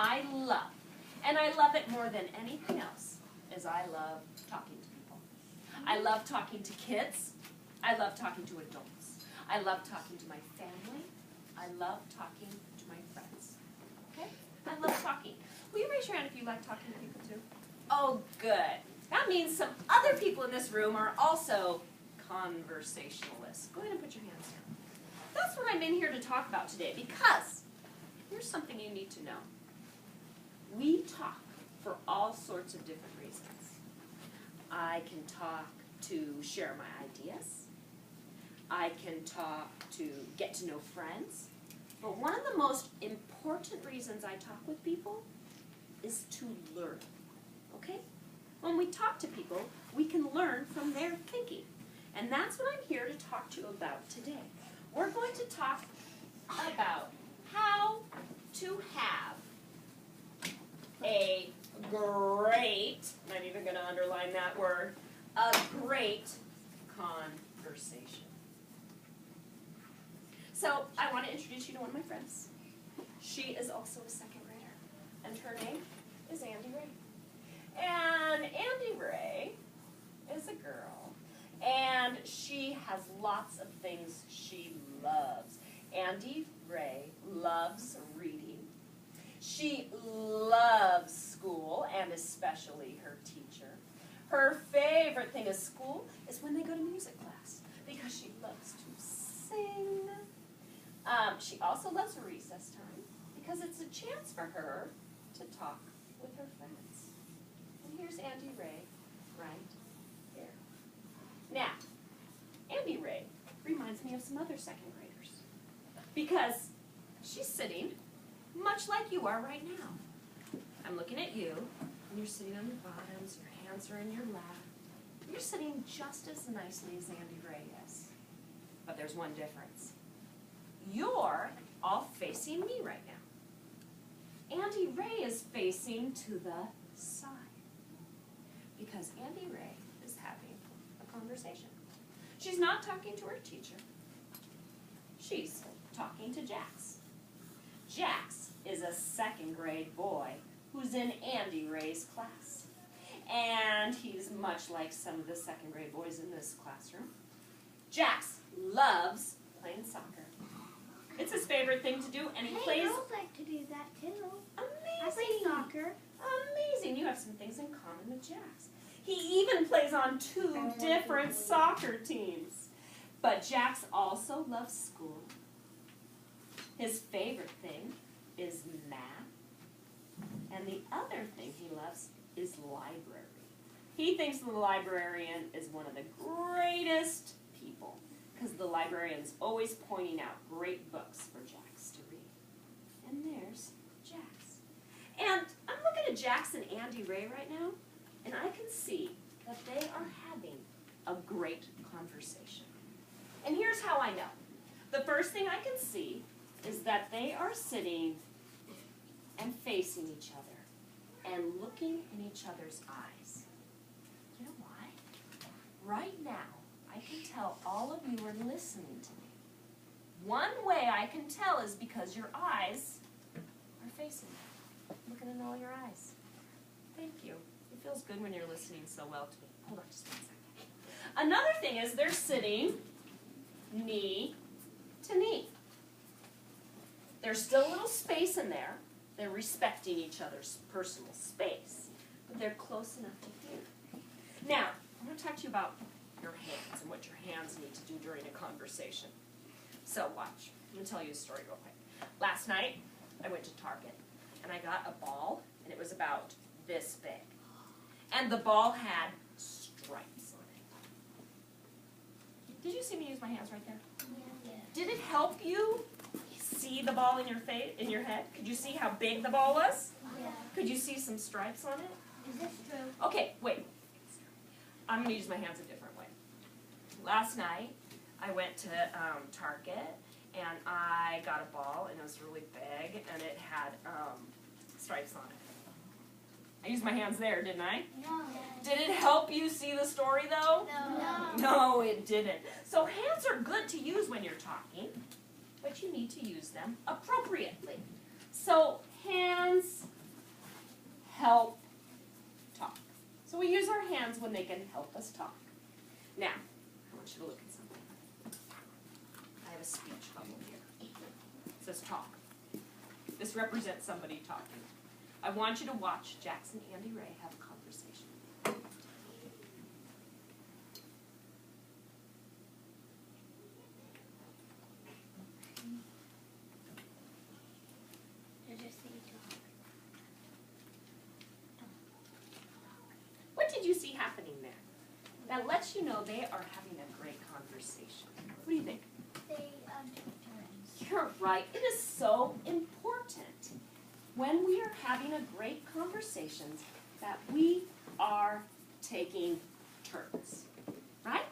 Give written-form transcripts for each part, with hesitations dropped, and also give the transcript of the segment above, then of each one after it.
I love, and I love it more than anything else, is I love talking to people. I love talking to kids. I love talking to adults. I love talking to my family. I love talking to my friends. Okay? I love talking. Will you raise your hand if you like talking to people too? Oh, good. That means some other people in this room are also conversationalists. Go ahead and put your hands down. That's what I'm in here to talk about today, because here's something you need to know. We talk for all sorts of different reasons. I can talk to share my ideas. I can talk to get to know friends. But one of the most important reasons I talk with people is to learn. Okay? When we talk to people, we can learn from their thinking. And that's what I'm here to talk to you about today. We're going to talk about how to have a great, I'm even going to underline that word, a great conversation. So I want to introduce you to one of my friends. She is also a second grader, and her name is Andy Ray. And Andy Ray is a girl, and she has lots of things she loves. Andy Ray loves reading. She loves school, and especially her teacher. Her favorite thing at school is when they go to music class, because she loves to sing. She also loves recess time, because it's a chance for her to talk with her friends. And here's Andy Ray right here. Now, Andy Ray reminds me of some other second graders, because she's sitting much like you are right now. I'm looking at you, and you're sitting on your bottoms, your hands are in your lap. You're sitting just as nicely as Andy Ray is. But there's one difference. You're all facing me right now. Andy Ray is facing to the side, because Andy Ray is having a conversation. She's not talking to her teacher. She's talking to Jax. Jax is a second grade boy who's in Andy Ray's class. And he's much like some of the second grade boys in this classroom. Jax loves playing soccer. It's his favorite thing to do, and he plays... girls like to do that too. Amazing. I play soccer. Amazing. You have some things in common with Jax. He even plays on 2 different soccer teams. But Jax also loves school. His favorite thing is math. And the other thing he loves is library. He thinks the librarian is one of the greatest people, because the librarian's always pointing out great books for Jax to read. And there's Jax. And I'm looking at Jax and Andy Ray right now, and I can see that they are having a great conversation. And here's how I know. The first thing I can see is that they are sitting and facing each other and looking in each other's eyes. You know why? Right now, I can tell all of you are listening to me. One way I can tell is because your eyes are facing me. I'm looking in all your eyes. Thank you. It feels good when you're listening so well to me. Hold on just 1 second. Another thing is they're sitting knee to knee. There's still a little space in there. They're respecting each other's personal space, but they're close enough to hear. Now, I'm going to talk to you about your hands and what your hands need to do during a conversation. So watch. I'm going to tell you a story real quick. Last night, I went to Target, and I got a ball, and it was about this big. And the ball had stripes on it. Did you see me use my hands right there? Yeah. Did it help you see the ball in your face, in your head? Could you see how big the ball was? Yeah. Could you see some stripes on it? Is this true? Okay, wait. I'm going to use my hands a different way. Last night, I went to Target, and I got a ball, and it was really big, and it had stripes on it. I used my hands there, didn't I? No. Did it help you see the story, though? No. No, it didn't. So hands are good to use when you're talking, but you need to use them appropriately. So hands help talk. So we use our hands when they can help us talk. Now, I want you to look at something. I have a speech bubble here. It says talk. This represents somebody talking. I want you to watch Jackson and Andy Ray have a conversation. What did you see happening there? That lets you know they are having a great conversation. What do you think? They took turns. You're right. It is so important when we are having a great conversation that we are taking turns, right?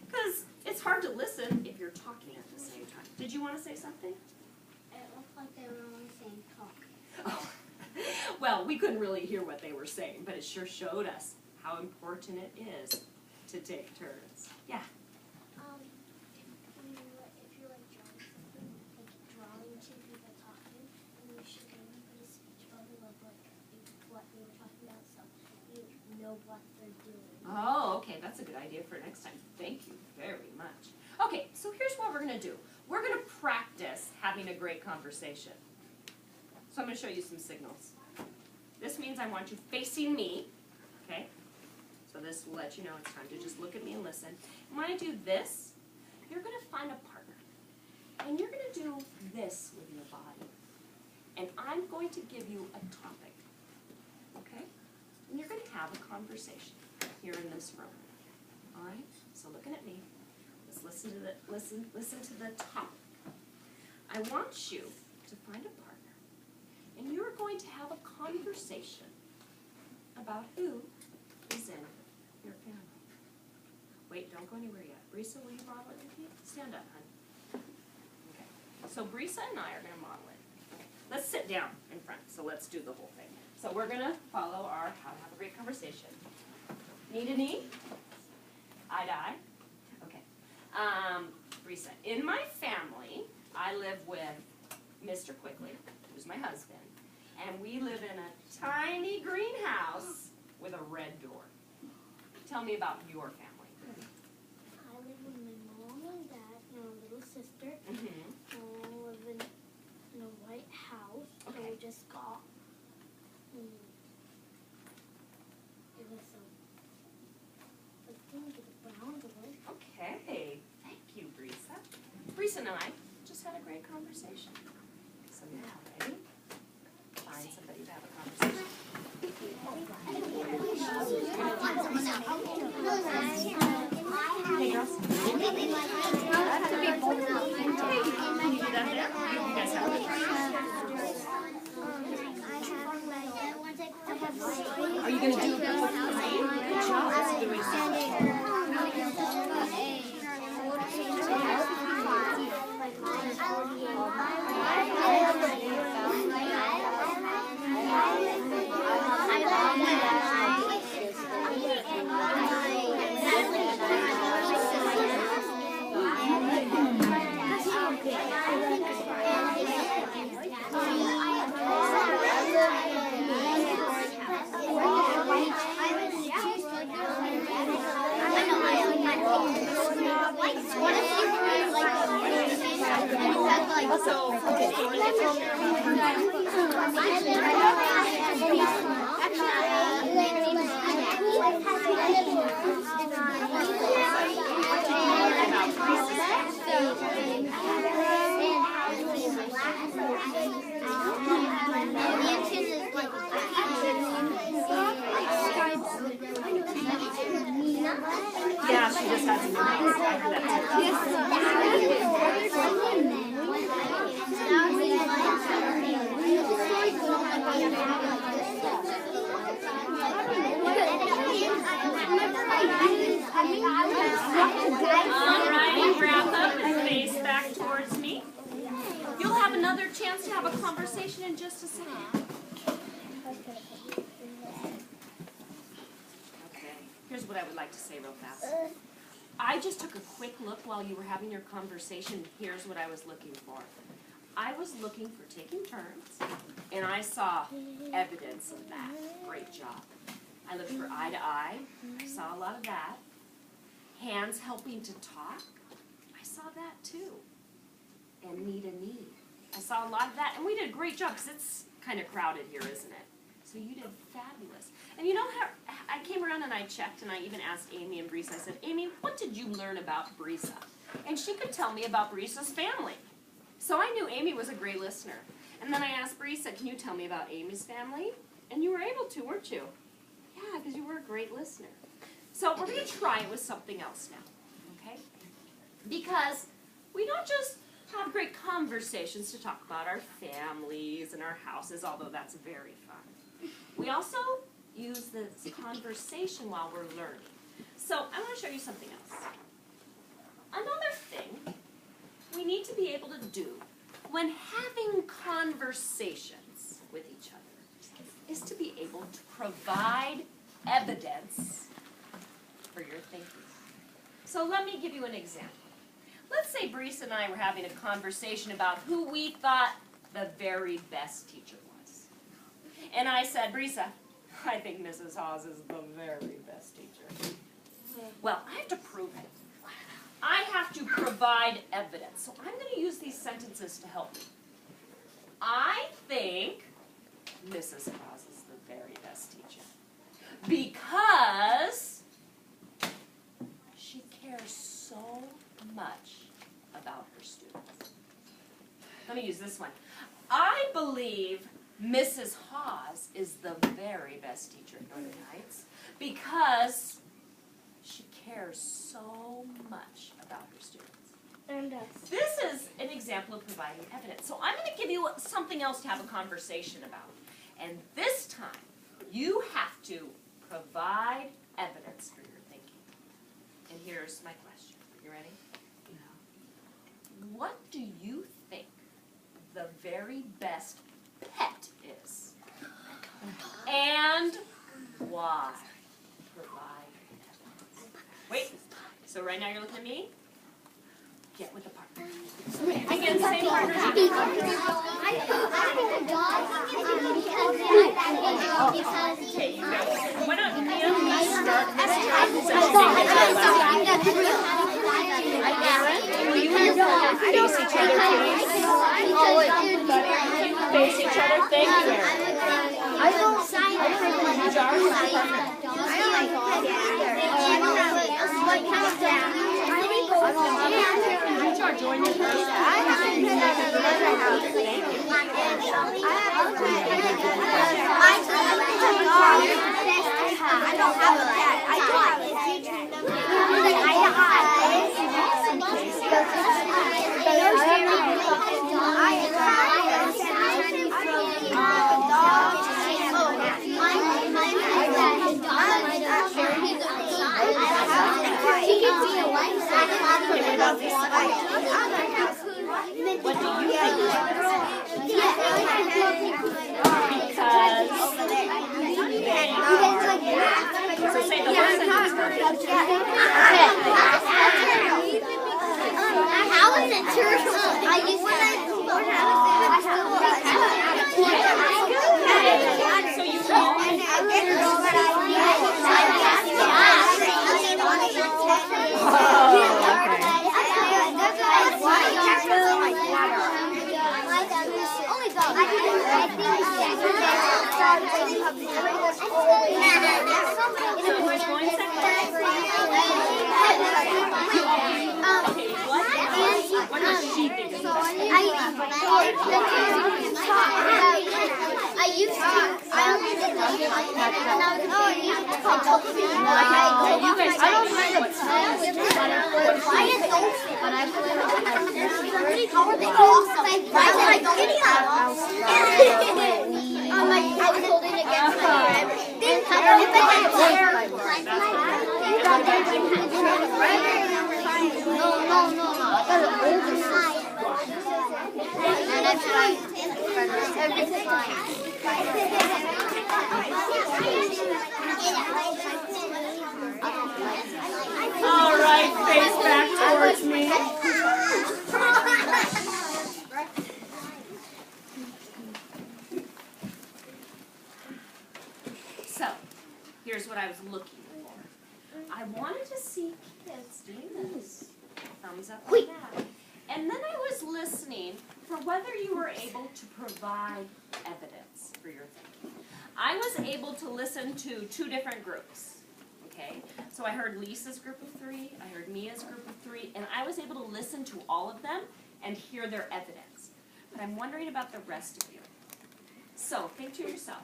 Because it's hard to listen if you're talking at the same time. Did you want to say something? It looked like they were only saying talk. Oh. Well, we couldn't really hear what they were saying, but it sure showed us how important it is to take turns. Yeah. If you're like drawing something, like drawing two people talking, and you should maybe put a speech bubble of like what they were talking about, so you know what they're doing. Oh, okay, that's a good idea for next time. Thank you very much. Okay, so here's what we're going to do. We're going to practice having a great conversation. So I'm going to show you some signals. This means I want you facing me, okay? So this will let you know it's time to just look at me and listen. And when I do this, you're going to find a partner. And you're going to do this with your body. And I'm going to give you a topic, okay? And you're going to have a conversation here in this room. All right? So looking at me, let's listen to the topic. I want you to find a partner. And you're going to have a conversation about who is in your family. Wait, don't go anywhere yet. Brisa, will you model it with me? Stand up, hon. Okay. So Brisa and I are going to model it. Okay. Let's sit down in front. So let's do the whole thing. So we're going to follow our how to have a great conversation. Knee to knee. Eye to eye. Okay. Brisa, in my family, I live with Mr. Quigley, who's my husband. And we live in a tiny greenhouse with a red door. Tell me about your family. I live with my mom and dad and a little sister. Mm-hmm. And I live in a white house. Okay. And we just got it was thing with a brown door. Okay. Thank you, Brisa. Brisa and I just had a great conversation. So now, ready? Find somebody to have a conversation. Hey, girls. Can you do that there? You guys have it? Are you going to do it with me? Good job. Doing Yeah, she just has some Alright, wrap up and face back towards me. You'll have another chance to have a conversation in just a second. Okay, here's what I would like to say real fast. I just took a quick look while you were having your conversation. Here's what I was looking for. I was looking for taking turns, and I saw evidence of that. Great job. I looked for eye to eye. I saw a lot of that. Hands helping to talk. I saw that too. And knee to knee. I saw a lot of that, and we did a great job because it's kind of crowded here, isn't it? So you did fabulous. And you know how I came around and I checked, and I even asked Amy and Brisa. I said, Amy, what did you learn about Brisa? And she could tell me about Brisa's family. So I knew Amy was a great listener. And then I asked Brisa, can you tell me about Amy's family? And you were able to, weren't you? Yeah, because you were a great listener. So we're going to try it with something else now, okay? Because we don't just have great conversations to talk about our families and our houses, although that's very fun. We also use this conversation while we're learning. So I want to show you something else. Another thing we need to be able to do when having conversations with each other is to be able to provide evidence for your thinking. So let me give you an example. Let's say Brisa and I were having a conversation about who we thought the very best teacher was. And I said, Brisa, I think Mrs. Hawes is the very best teacher. Well, I have to prove it. I have to provide evidence. So I'm going to use these sentences to help me. I think Mrs. Hawes is the very best teacher because she cares so much about her students. Let me use this one. I believe Mrs. Hawes is the very best teacher at Northern Heights because she cares so much about her students. And us. This is an example of providing evidence. So I'm going to give you something else to have a conversation about. And this time, you have to provide evidence for your thinking. And here's my question. You ready? What do you think the very best pet is? And why? Provide evidence. Wait. So right now you're looking at me? Get with the partner. Again, same partner. I think a dog because Okay, you go. Why don't you start this time so you can get your lesson? Aaron, will you and your partner face each other, please? Face each other. Thank you, Aaron. I don't like Jar, who's your partner? I don't like dogs either. What kind of dog? Jar, join your partner. I haven't been at another house. Thank you. I don't have a cat. I don't What do you think? So say the whole sentence first. How is it true? I used to So you know. What does she think? I used to. I only did that when I was You guys I don't mind the I didn't know, but I how are they awesome? Why did I get I was holding it against my head. No. I got an older side. And that's why everything all right, face back towards me. So, here's what I was looking for. I wanted to see kids doing this. Thumbs up on that. And then I was listening for whether you were able to provide evidence for your thinking. I was able to listen to 2 different groups. Okay? So I heard Lisa's group of 3, I heard Mia's group of 3, and I was able to listen to all of them and hear their evidence. But I'm wondering about the rest of you. So think to yourself,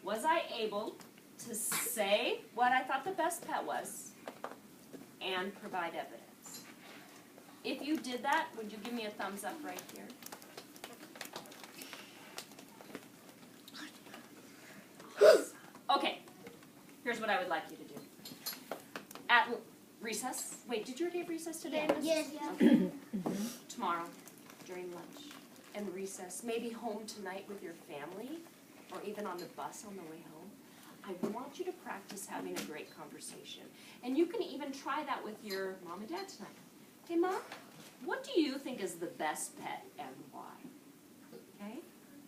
was I able to say what I thought the best pet was and provide evidence? If you did that, would you give me a thumbs up right here? Okay, here's what I would like you to do. At recess, wait, did you already have recess today? Yes. Okay. Tomorrow, during lunch and recess, maybe home tonight with your family, or even on the bus on the way home, I want you to practice having a great conversation. And you can even try that with your mom and dad tonight. Hey, Mom, what do you think is the best pet and why? Okay?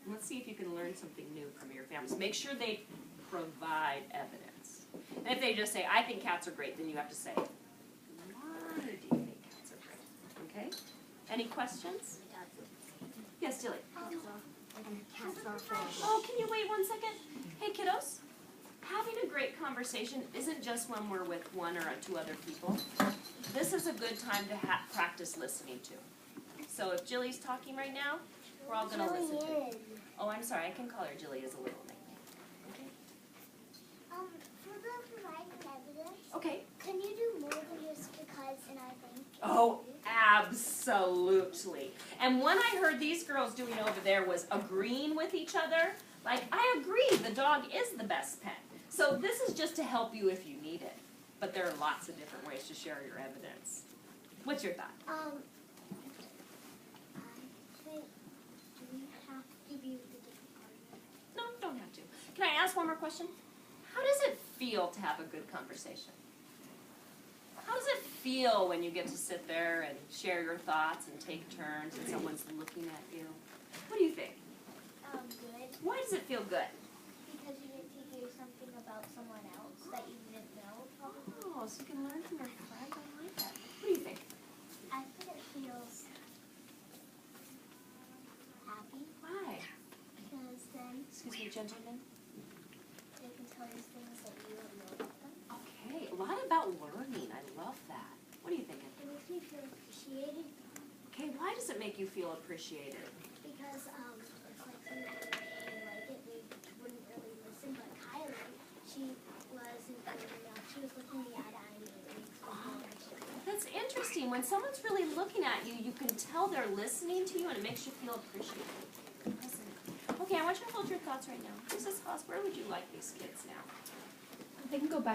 And let's see if you can learn something new from your families. Make sure they provide evidence. And if they just say, I think cats are great, then you have to say, why do you think cats are great? Okay? Any questions? Yes, Dilly. Oh, can you wait 1 second? Hey, kiddos. Having a great conversation isn't just when we're with 1 or 2 other people. This is a good time to practice listening to. So if Jilly's talking right now, we're all going to listen to her. Oh, I'm sorry. I can call her Jilly as a little nickname. Okay? For the providing evidence, Okay. can you do more than just because and I think? Oh, absolutely. And when I heard these girls doing over there was agreeing with each other, like, I agree, the dog is the best pet. So this is just to help you if you need it. But there are lots of different ways to share your evidence. What's your thought? I think, do we have to be with the different partner? No, you don't have to. Can I ask one more question? How does it feel to have a good conversation? How does it feel when you get to sit there and share your thoughts and take turns and someone's looking at you? What do you think? Good. Why does it feel good? Because you get to hear something about someone else that you didn't know, probably. Oh, so you can learn from your friends. I like that. What do you think? I think it feels happy Why? because then Excuse me, gentlemen. they can tell you things that you don't know about them. Okay, a lot about learning. I love that. What are you thinking? It makes me feel appreciated Okay, why does it make you feel appreciated? because it's like sometimes we like it, we wouldn't really listen, but Kylie, she wasn't good enough. She was looking me eye to eye and it makes me feel appreciated. That's interesting. When someone's really looking at you, you can tell they're listening to you and it makes you feel appreciated. Doesn't it? Okay, I want you to hold your thoughts right now. Mrs. Haas, where would you like these kids now? They can go back